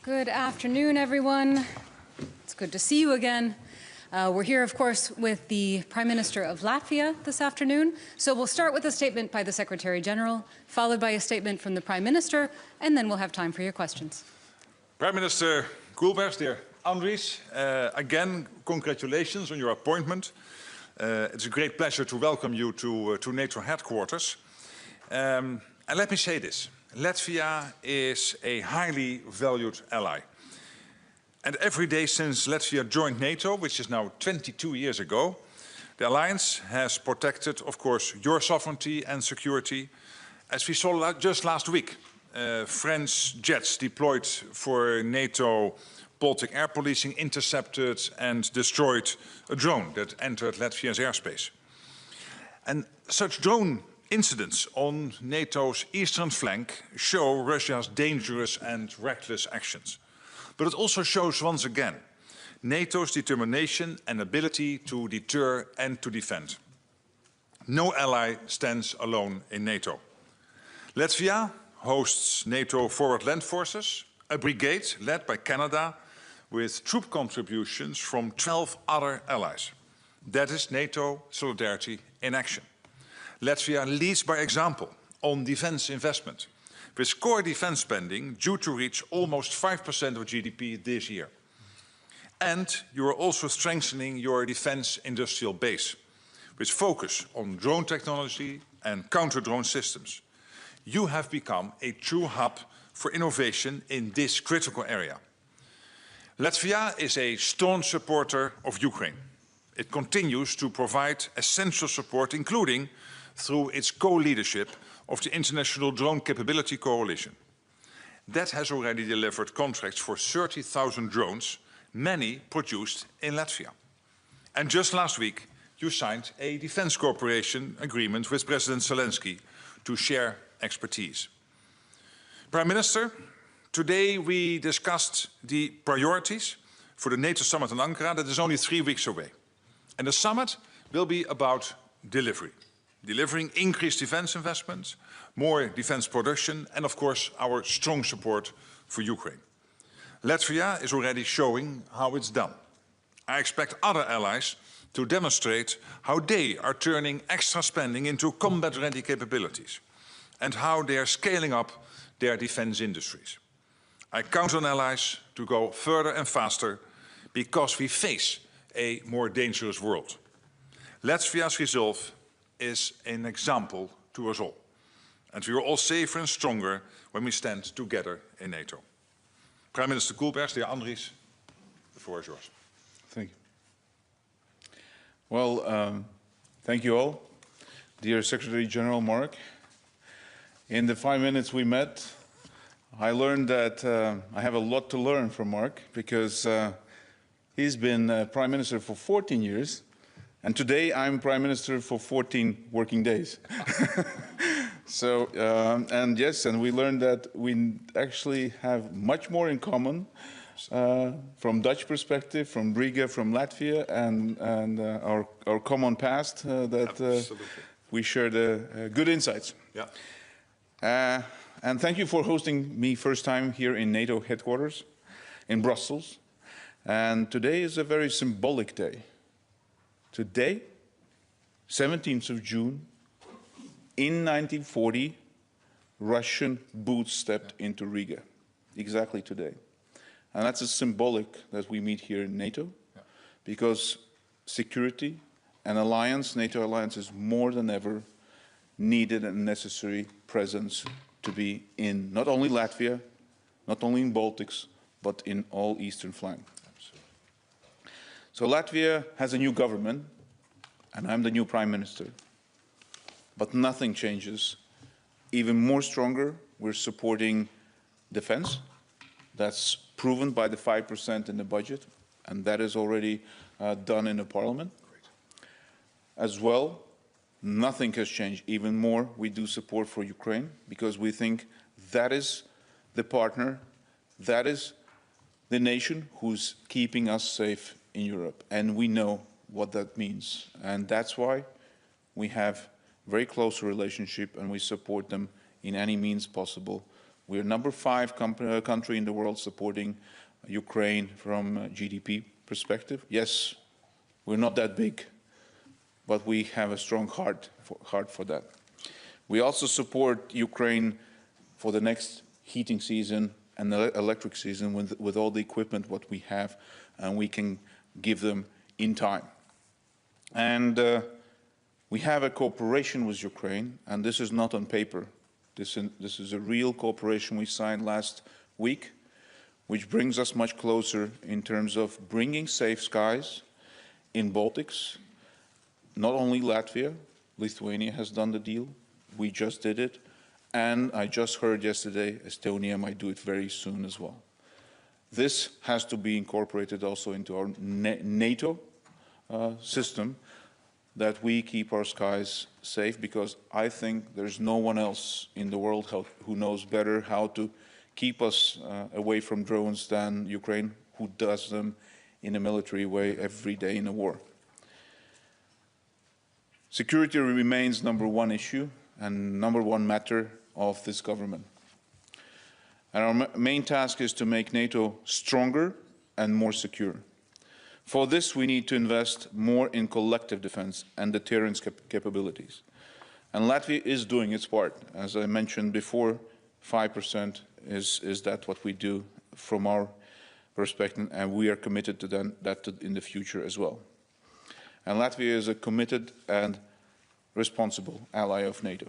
Good afternoon, everyone. It's good to see you again. We're here, of course, with the Prime Minister of Latvia this afternoon. So we'll start with a statement by the Secretary General, followed by a statement from the Prime Minister, and then we'll have time for your questions. Prime Minister Kulbergs, dear Andris, again, congratulations on your appointment. It's a great pleasure to welcome you to NATO headquarters. And let me say this. Latvia is a highly valued ally. And every day since Latvia joined NATO, which is now 22 years ago, the alliance has protected, of course, your sovereignty and security. As we saw just last week, French jets deployed for NATO Baltic air policing intercepted and destroyed a drone that entered Latvia's airspace. And such drone incidents on NATO's eastern flank show Russia's dangerous and reckless actions. But it also shows once again NATO's determination and ability to deter and to defend. No ally stands alone in NATO. Latvia hosts NATO Forward Land Forces, a brigade led by Canada with troop contributions from 12 other allies. That is NATO solidarity in action. Latvia leads by example on defense investment, with core defense spending due to reach almost 5% of GDP this year. And you are also strengthening your defense industrial base, with focus on drone technology and counter-drone systems. You have become a true hub for innovation in this critical area. Latvia is a staunch supporter of Ukraine. It continues to provide essential support, including through its co-leadership of the International Drone Capability Coalition. That has already delivered contracts for 30,000 drones, many produced in Latvia. And just last week, you signed a defense cooperation agreement with President Zelensky to share expertise. Prime Minister, today we discussed the priorities for the NATO summit in Ankara that is only 3 weeks away. And the summit will be about delivery. Delivering increased defense investments, more defense production, and of course our strong support for Ukraine. Latvia is already showing how it's done. I expect other allies to demonstrate how they are turning extra spending into combat-ready capabilities and how they are scaling up their defense industries. I count on allies to go further and faster because we face a more dangerous world. Latvia's resolve is an example to us all. And we are all safer and stronger when we stand together in NATO. Prime Minister Kulbergs, dear Andris, the floor is yours. Thank you. Well, thank you all. Dear Secretary General Mark, in the 5 minutes we met, I learned that I have a lot to learn from Mark because he's been Prime Minister for 14 years. And today I'm Prime Minister for 14 working days. So, and yes, and we learned that we actually have much more in common from Dutch perspective, from Riga, from Latvia, and our common past that we shared good insights. Yeah. And thank you for hosting me first time here in NATO headquarters in Brussels. And today is a very symbolic day. Today, 17th of June, in 1940, Russian boots stepped into Riga, exactly today. And that's a symbolic that we meet here in NATO, because security and alliance, NATO alliance, is more than ever needed and necessary presence to be in not only Latvia, not only in Baltics, but in all eastern flank. So Latvia has a new government, and I'm the new Prime Minister. But nothing changes. Even more stronger, we're supporting defense. That's proven by the 5% in the budget, and that is already done in the Parliament. As well, nothing has changed. Even more, we do support for Ukraine, because we think that is the partner, that is the nation who's keeping us safe in Europe, and we know what that means, and that's why we have very close relationship and we support them in any means possible We are number 5 country in the world supporting Ukraine from a GDP perspective. Yes, we're not that big, but we have a strong heart for that. We also support Ukraine for the next heating season and the electric season with all the equipment what we have, and we can give them in time. And we have a cooperation with Ukraine, and this is not on paper. This is a real cooperation we signed last week, which brings us much closer in terms of bringing safe skies in Baltics. Not only Latvia, Lithuania has done the deal. We just did it. And I just heard yesterday Estonia might do it very soon as well. This has to be incorporated also into our NATO system, that we keep our skies safe, because I think there's no one else in the world who knows better how to keep us away from drones than Ukraine, who does them in a military way every day in a war. Security remains number 1 issue and number 1 matter of this government. And our main task is to make NATO stronger and more secure. For this, we need to invest more in collective defense and deterrence capabilities. And Latvia is doing its part. As I mentioned before, 5% is that what we do from our perspective, and we are committed to that in the future as well. And Latvia is a committed and responsible ally of NATO.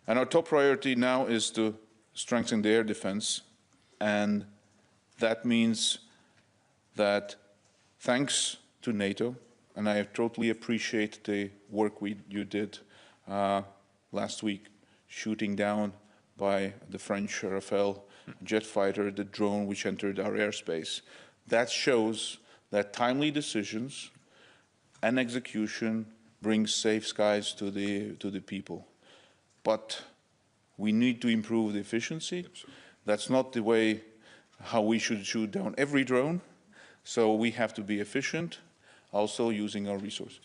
And our top priority now is to strengthen the air defense, and that means that thanks to NATO, and I totally appreciate the work you did last week, shooting down by the French Rafale jet fighter the drone which entered our airspace. That shows that timely decisions and execution brings safe skies to the people. But we need to improve the efficiency. That's not the way how we should shoot down every drone. So we have to be efficient, also using our resources.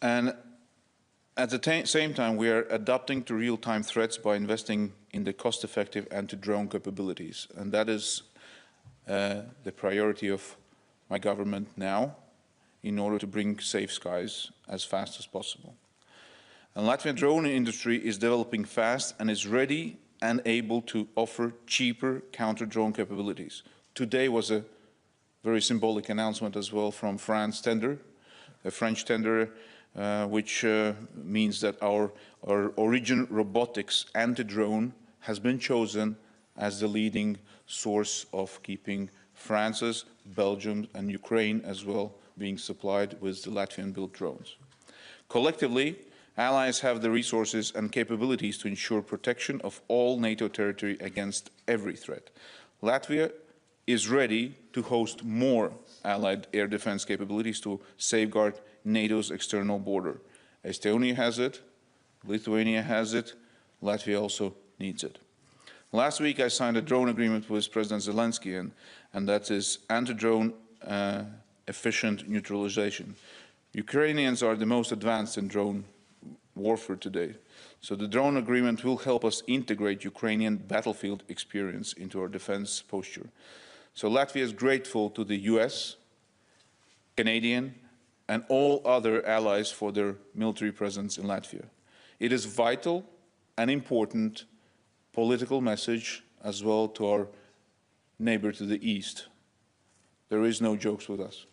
And at the same time, we are adapting to real-time threats by investing in the cost-effective anti-drone capabilities. And that is the priority of my government now, in order to bring safe skies as fast as possible. And Latvian drone industry is developing fast and is ready and able to offer cheaper counter-drone capabilities. Today was a very symbolic announcement as well from France tender, a French tender, which means that our Origin Robotics anti-drone has been chosen as the leading source of keeping France's, Belgium and Ukraine as well being supplied with the Latvian-built drones. Collectively, allies have the resources and capabilities to ensure protection of all NATO territory against every threat. Latvia is ready to host more allied air defense capabilities to safeguard NATO's external border. Estonia has it, Lithuania has it, Latvia also needs it. Last week I signed a drone agreement with President Zelensky, and that is anti-drone efficient neutralization. Ukrainians are the most advanced in drone warfare today. So the drone agreement will help us integrate Ukrainian battlefield experience into our defense posture. So Latvia is grateful to the US, Canadian, and all other allies for their military presence in Latvia. It is vital and important political message as well to our neighbor to the east. There is no jokes with us.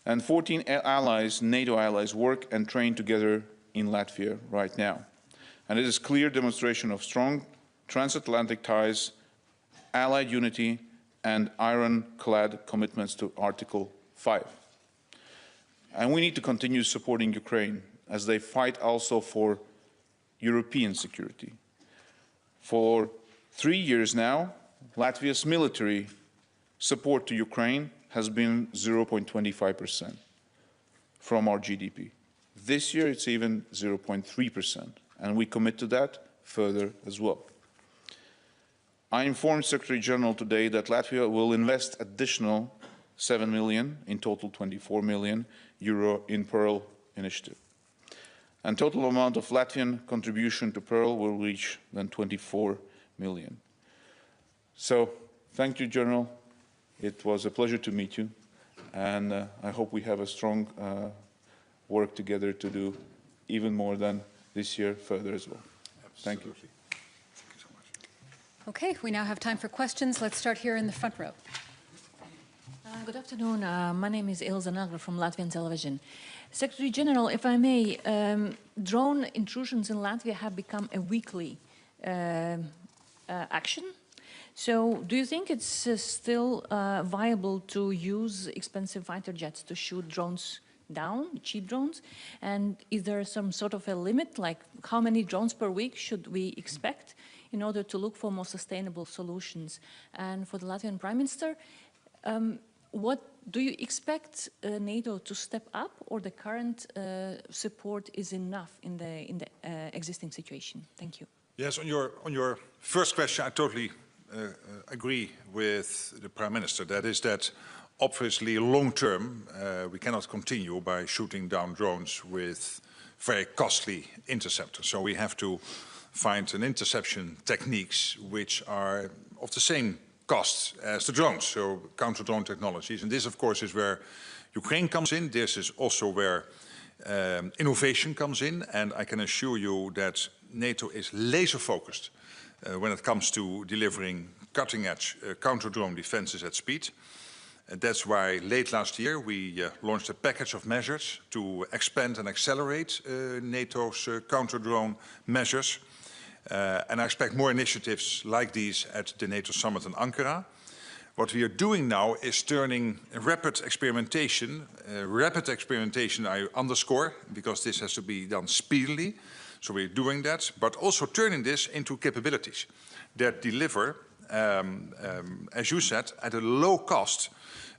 And 14 allies, NATO allies, work and train together in Latvia right now. And it is a clear demonstration of strong transatlantic ties, allied unity, and ironclad commitments to Article 5. And we need to continue supporting Ukraine as they fight also for European security. For 3 years now, Latvia's military support to Ukraine has been 0.25% from our GDP. This year it's even 0.3%, and we commit to that further as well. I informed Secretary General today that Latvia will invest additional 7 million, in total 24 million euro in Pearl initiative. And total amount of Latvian contribution to Pearl will reach then 24 million. So, thank you, General. It was a pleasure to meet you, and I hope we have a strong work together to do even more than this year further as well. Absolutely. Thank you. Thank you so much. Okay, we now have time for questions. Let's start here in the front row. Good afternoon. My name is Ilza Nagra from Latvian television. Secretary General, if I may, drone intrusions in Latvia have become a weekly action. So do you think it's still viable to use expensive fighter jets to shoot drones down, cheap drones? And is there some sort of a limit, like how many drones per week should we expect in order to look for more sustainable solutions? And for the Latvian Prime Minister, what do you expect NATO to step up, or the current support is enough in the existing situation? Thank you. Yes, on your first question, I totally agree with the Prime Minister. That is that obviously long term we cannot continue by shooting down drones with very costly interceptors. So we have to find an interception techniques which are of the same cost as the drones, so counter-drone technologies. And this, of course, is where Ukraine comes in. This is also where innovation comes in. And I can assure you that NATO is laser-focused when it comes to delivering cutting-edge counter-drone defenses at speed. And that's why late last year we launched a package of measures to expand and accelerate NATO's counter-drone measures. And I expect more initiatives like these at the NATO summit in Ankara. What we are doing now is turning rapid experimentation I underscore, because this has to be done speedily, so we're doing that, but also turning this into capabilities that deliver, as you said, at a low cost,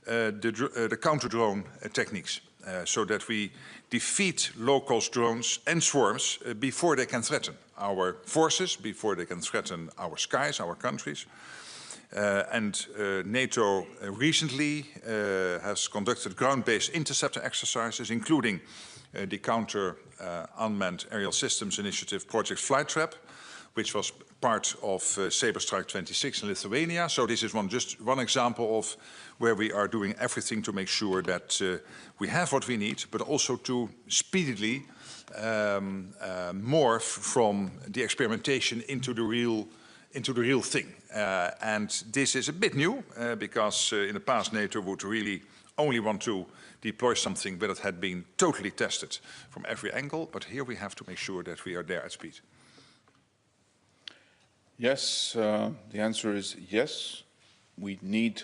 the counter-drone techniques, so that we defeat low-cost drones and swarms before they can threaten our forces, before they can threaten our skies, our countries. NATO recently has conducted ground-based interceptor exercises, including the Counter-Unmanned Aerial Systems Initiative Project Flight Trap, which was part of Sabre Strike 26 in Lithuania. So this is just one example of where we are doing everything to make sure that we have what we need, but also to speedily morph from the experimentation into the real thing. And this is a bit new because in the past NATO would really only want to deploy something but it had been totally tested from every angle. But here we have to make sure that we are there at speed. Yes, the answer is yes. We need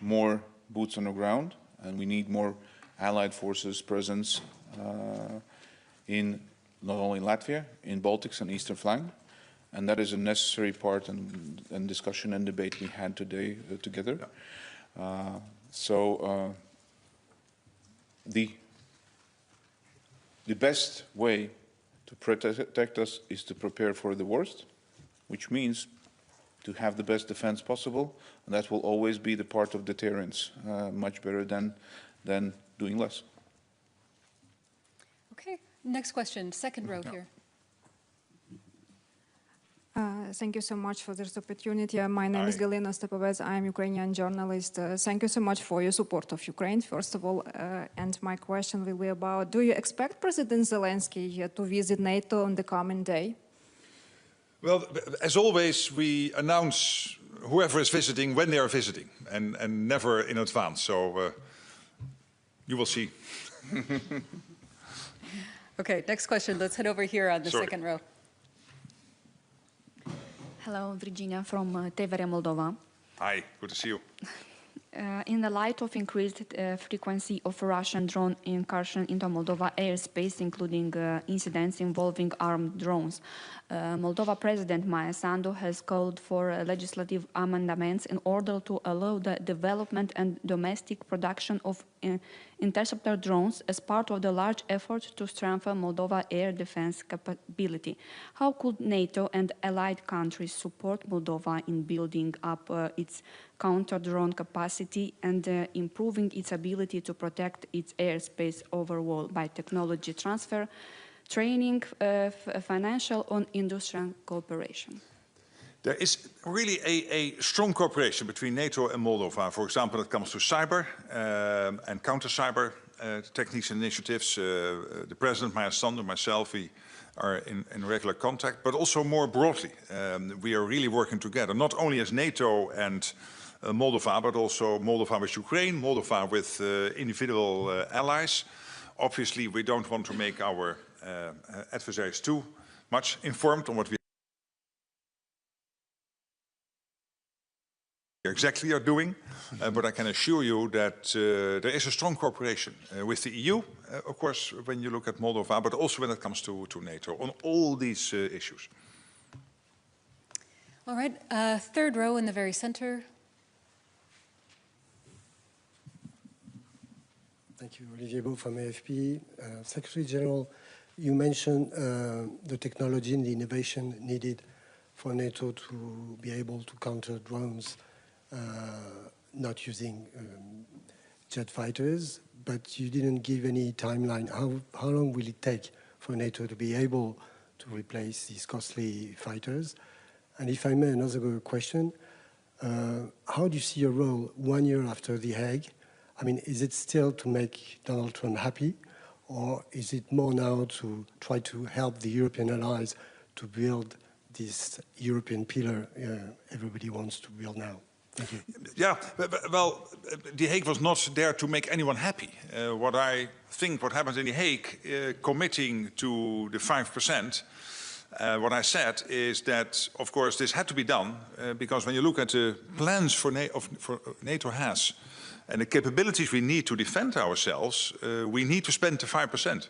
more boots on the ground, and we need more allied forces presence in not only Latvia, in Baltics and Eastern flank. And that is a necessary part and discussion and debate we had today together. Yeah. The best way to protect us is to prepare for the worst, which means to have the best defense possible, and that will always be the part of deterrence, much better than doing less. Okay, next question, second row here. Thank you so much for this opportunity. My name is Galina Stepovets. I am Ukrainian journalist. Thank you so much for your support of Ukraine, first of all. And my question will be about, do you expect President Zelensky to visit NATO on the coming day? Well, as always, we announce whoever is visiting when they are visiting, and never in advance. So you will see. Okay, next question. Let's head over here on the second row. Hello, Virginia from TVR Moldova. Hi, good to see you. In the light of increased frequency of Russian drone incursion into Moldova airspace, including incidents involving armed drones, Moldova President Maia Sandu has called for legislative amendments in order to allow the development and domestic production of interceptor drones as part of the large effort to strengthen Moldova air defense capability. How could NATO and allied countries support Moldova in building up its counter-drone capacity and improving its ability to protect its airspace overall by technology transfer, training, financial and industrial cooperation? There is really a strong cooperation between NATO and Moldova. For example, when it comes to cyber and counter-cyber techniques and initiatives. The President, Maya Sandu, myself, we are in regular contact, but also more broadly. We are really working together, not only as NATO and Moldova, but also Moldova with Ukraine, Moldova with individual allies. Obviously, we don't want to make our adversaries too much informed on what we exactly are doing, but I can assure you that there is a strong cooperation with the EU, of course, when you look at Moldova, but also when it comes to NATO on all these issues. All right, third row in the very center. Thank you, Olivier Beau from AFP. Secretary General, you mentioned the technology and the innovation needed for NATO to be able to counter drones not using jet fighters, but you didn't give any timeline. How long will it take for NATO to be able to replace these costly fighters? And if I may, another question, how do you see your role 1 year after The Hague? I mean, is it still to make Donald Trump happy, or is it more now to try to help the European allies to build this European pillar everybody wants to build now? Thank you. Yeah, well, The Hague was not there to make anyone happy. What I think what happened in The Hague, committing to the 5%, what I said is that, of course, this had to be done because when you look at the plans for NATO has and the capabilities we need to defend ourselves, we need to spend the 5%.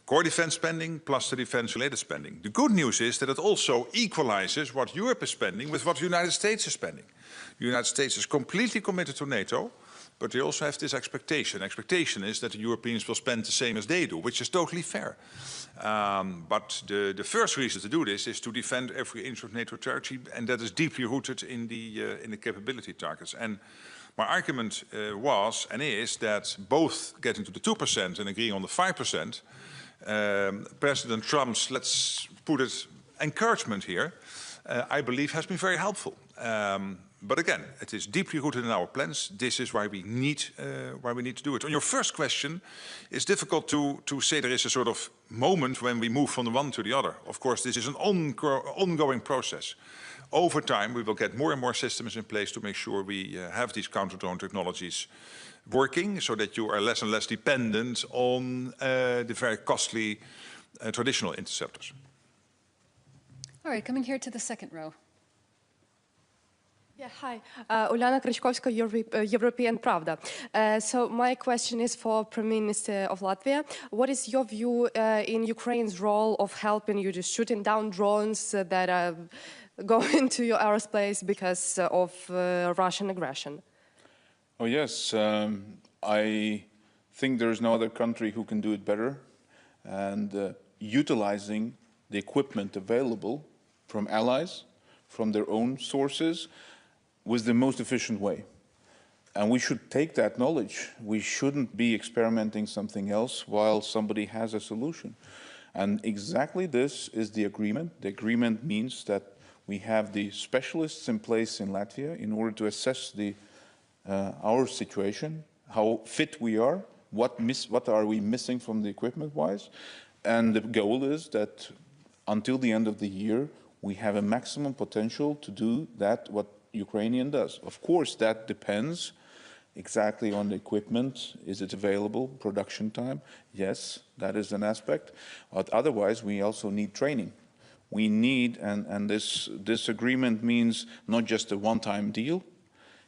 Core defense spending plus the defense-related spending. The good news is that it also equalizes what Europe is spending with what the United States is spending. The United States is completely committed to NATO, but they also have this expectation. Expectation is that the Europeans will spend the same as they do, which is totally fair. But the first reason to do this is to defend every inch of NATO territory, and that is deeply rooted in the capability targets. And my argument was and is that both getting to the 2% and agreeing on the 5%, President Trump's, let's put it, encouragement here, I believe has been very helpful. But again, it is deeply rooted in our plans. This is why we need to do it. On your first question, it's difficult to say there is a sort of moment when we move from the one to the other. Of course, this is an ongoing process. Over time, we will get more and more systems in place to make sure we have these counter-drone technologies working so that you are less and less dependent on the very costly traditional interceptors. All right, coming here to the second row. Yeah, hi. Uliana Krychkovska, European Pravda. So my question is for Prime Minister of Latvia. What is your view in Ukraine's role of helping you to shooting down drones that are going to your aerospace because of Russian aggression? Oh, yes. I think there is no other country who can do it better. And utilizing the equipment available from allies, from their own sources, was the most efficient way. And we should take that knowledge. We shouldn't be experimenting something else while somebody has a solution. And exactly this is the agreement. The agreement means that we have the specialists in place in Latvia in order to assess our situation, how fit we are, what are we missing from the equipment-wise. And the goal is that until the end of the year, we have a maximum potential to do that, what Ukrainian does. Of course, that depends exactly on the equipment. Is it available? Production time? Yes, that is an aspect. But otherwise, we also need training. We need, and this agreement means not just a one-time deal.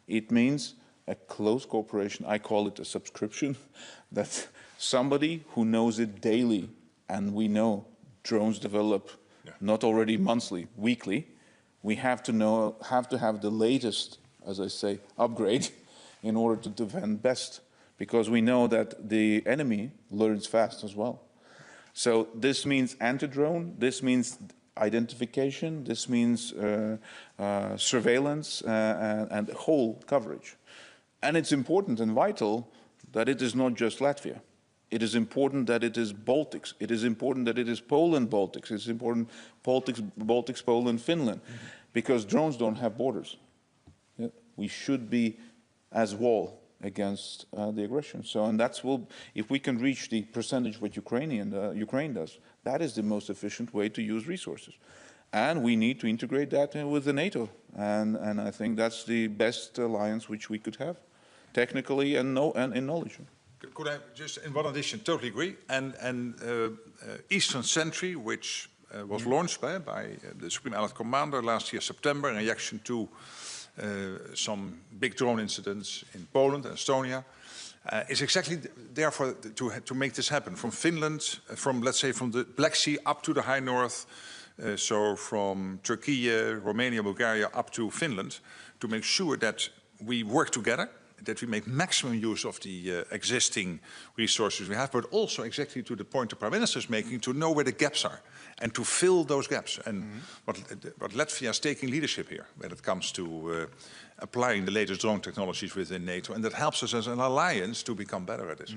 It means a close cooperation. I call it a subscription. That somebody who knows it daily, and we know drones develop not already monthly, weekly. We have to have the latest, as I say, upgrade in order to defend best, because we know that the enemy learns fast as well. So this means anti-drone, this means identification, this means surveillance and whole coverage. And it's important and vital that it is not just Latvia. It is important that it is Baltics. It is important that it is Poland-Baltics. It's important Baltics, Poland, Finland, because drones don't have borders. Yeah? We should be as wall against the aggression. So, and if we can reach the percentage what Ukraine does, that is the most efficient way to use resources. And we need to integrate that with the NATO. And I think that's the best alliance which we could have, technically and in knowledge. Could I just, in one addition, totally agree. And Eastern Sentry, which was launched by the Supreme Allied Commander last year, September, in reaction to some big drone incidents in Poland and Estonia, is exactly therefore to make this happen. From Finland, let's say from the Black Sea up to the high north, so from Turkey, Romania, Bulgaria up to Finland, to make sure that we work together, that we make maximum use of the existing resources we have, but also exactly to the point the Prime Minister is making, to know where the gaps are and to fill those gaps. And what Latvia is taking leadership here when it comes to applying the latest drone technologies within NATO, and that helps us as an alliance to become better at this.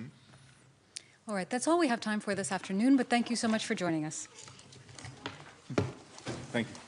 All right, that's all we have time for this afternoon, but thank you so much for joining us. Thank you.